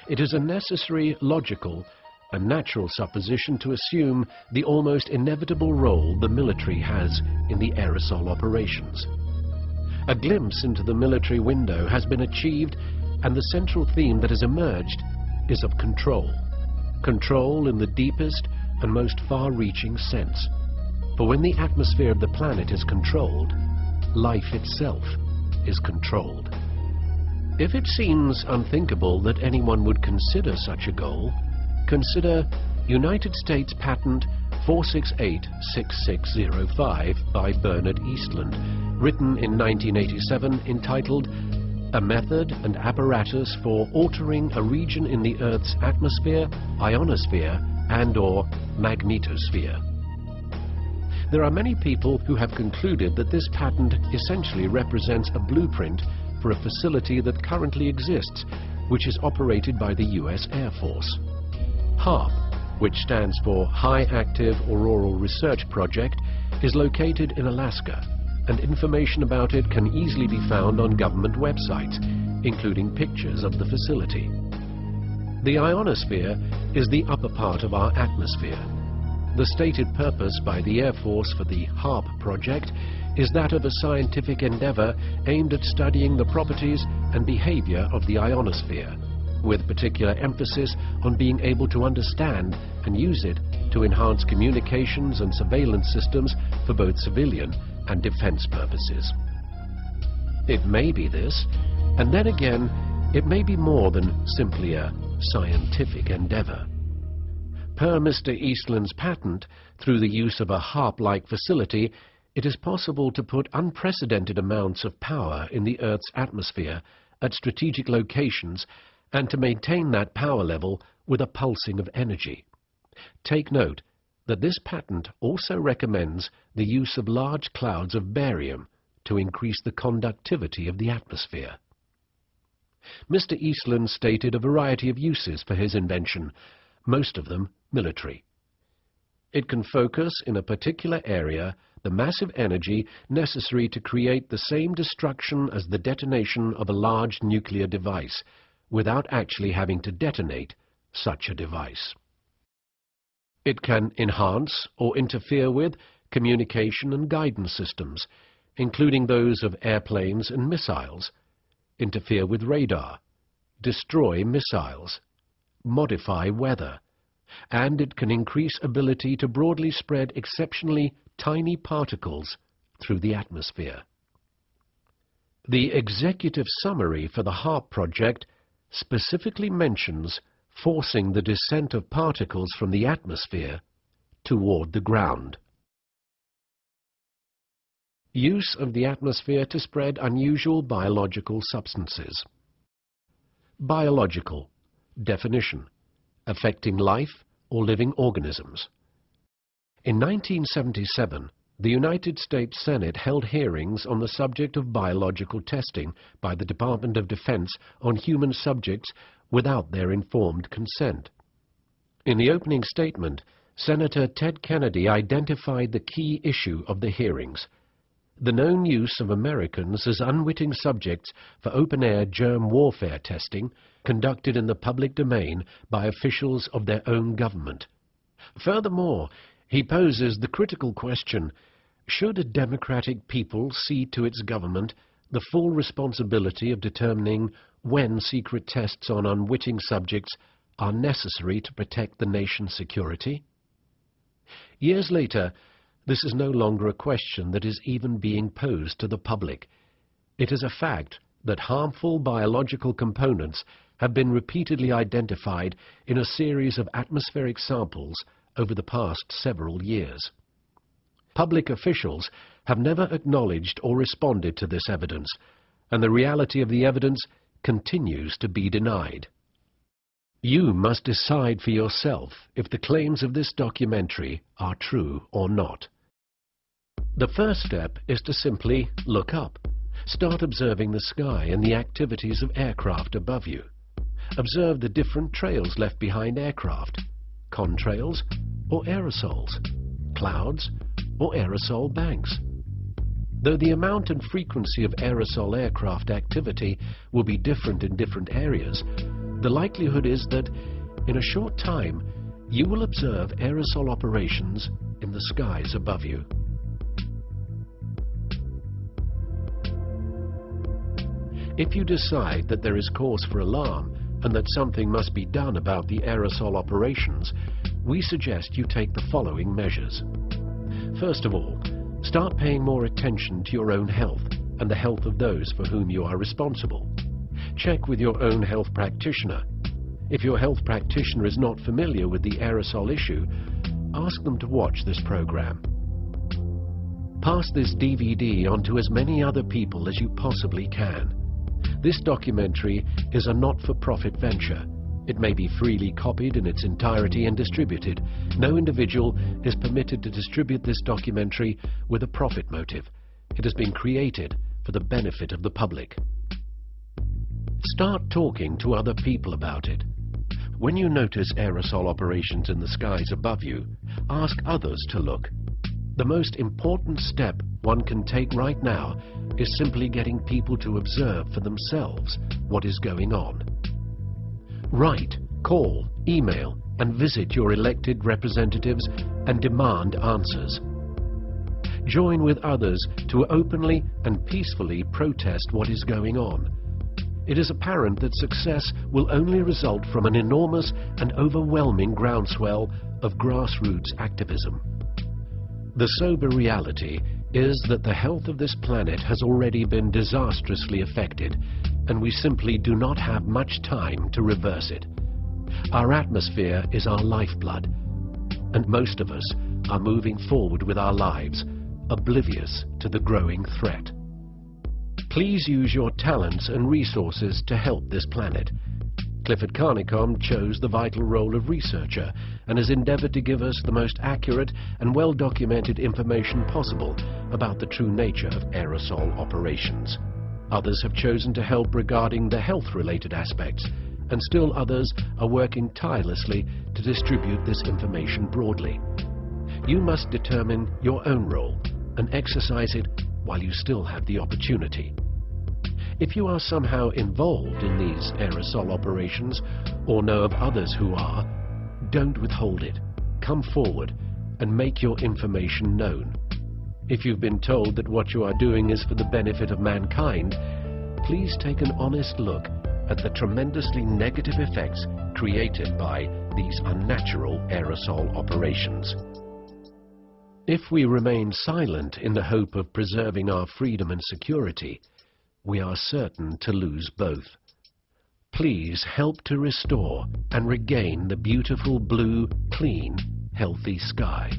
it is a necessary, logical, and natural supposition to assume the almost inevitable role the military has in the aerosol operations. A glimpse into the military window has been achieved, and the central theme that has emerged is of control. Control in the deepest and most far-reaching sense. For when the atmosphere of the planet is controlled, life itself is controlled. If it seems unthinkable that anyone would consider such a goal, consider United States Patent 4686605 by Bernard Eastland, written in 1987, entitled A Method and Apparatus for Altering a Region in the Earth's Atmosphere, Ionosphere, and/or Magnetosphere. There are many people who have concluded that this patent essentially represents a blueprint for a facility that currently exists, which is operated by the US Air Force. HAARP, which stands for High Active Auroral Research Project, is located in Alaska, and information about it can easily be found on government websites, including pictures of the facility. The ionosphere is the upper part of our atmosphere. The stated purpose by the Air Force for the HAARP project is that of a scientific endeavor aimed at studying the properties and behavior of the ionosphere, with particular emphasis on being able to understand and use it to enhance communications and surveillance systems for both civilian and defense purposes. It may be this, and then again, it may be more than simply a scientific endeavor. Per Mr. Eastland's patent, through the use of a HAARP-like facility, it is possible to put unprecedented amounts of power in the Earth's atmosphere at strategic locations and to maintain that power level with a pulsing of energy. Take note that this patent also recommends the use of large clouds of barium to increase the conductivity of the atmosphere. Mr. Eastland stated a variety of uses for his invention, most of them military. It can focus in a particular area the massive energy necessary to create the same destruction as the detonation of a large nuclear device, without actually having to detonate such a device. It can enhance or interfere with communication and guidance systems, including those of airplanes and missiles, interfere with radar, destroy missiles, modify weather, and it can increase ability to broadly spread exceptionally tiny particles through the atmosphere. The executive summary for the HAARP project specifically mentions forcing the descent of particles from the atmosphere toward the ground. Use of the atmosphere to spread unusual biological substances. Biological. Definition: affecting life or living organisms. In 1977, the United States Senate held hearings on the subject of biological testing by the Department of Defense on human subjects without their informed consent. In the opening statement, Senator Ted Kennedy identified the key issue of the hearings: the known use of Americans as unwitting subjects for open-air germ warfare testing conducted in the public domain by officials of their own government. Furthermore, he poses the critical question: should a democratic people cede to its government the full responsibility of determining when secret tests on unwitting subjects are necessary to protect the nation's security? Years later, this is no longer a question that is even being posed to the public. It is a fact that harmful biological components have been repeatedly identified in a series of atmospheric samples over the past several years. Public officials have never acknowledged or responded to this evidence, and the reality of the evidence continues to be denied. You must decide for yourself if the claims of this documentary are true or not. The first step is to simply look up. Start observing the sky and the activities of aircraft above you. Observe the different trails left behind aircraft: contrails or aerosols, clouds or aerosol banks. Though the amount and frequency of aerosol aircraft activity will be different in different areas, the likelihood is that in a short time you will observe aerosol operations in the skies above you. If you decide that there is cause for alarm and that something must be done about the aerosol operations, we suggest you take the following measures. First of all, start paying more attention to your own health and the health of those for whom you are responsible. Check with your own health practitioner. If your health practitioner is not familiar with the aerosol issue, ask them to watch this program. Pass this DVD on to as many other people as you possibly can. This documentary is a not-for-profit venture. It may be freely copied in its entirety and distributed. No individual is permitted to distribute this documentary with a profit motive. It has been created for the benefit of the public. Start talking to other people about it. When you notice aerosol operations in the skies above you, ask others to look. The most important step one can take right now is simply getting people to observe for themselves what is going on. Write, call, email, and visit your elected representatives and demand answers. Join with others to openly and peacefully protest what is going on. It is apparent that success will only result from an enormous and overwhelming groundswell of grassroots activism. The sober reality is that the health of this planet has already been disastrously affected, and we simply do not have much time to reverse it. Our atmosphere is our lifeblood, and most of us are moving forward with our lives, oblivious to the growing threat. Please use your talents and resources to help this planet. Clifford Carnicom chose the vital role of researcher and has endeavored to give us the most accurate and well-documented information possible about the true nature of aerosol operations. Others have chosen to help regarding the health-related aspects, and still others are working tirelessly to distribute this information broadly. You must determine your own role and exercise it while you still have the opportunity. If you are somehow involved in these aerosol operations or know of others who are, don't withhold it. Come forward and make your information known. If you've been told that what you are doing is for the benefit of mankind, please take an honest look at the tremendously negative effects created by these unnatural aerosol operations. If we remain silent in the hope of preserving our freedom and security, we are certain to lose both. Please help to restore and regain the beautiful blue, clean, healthy sky.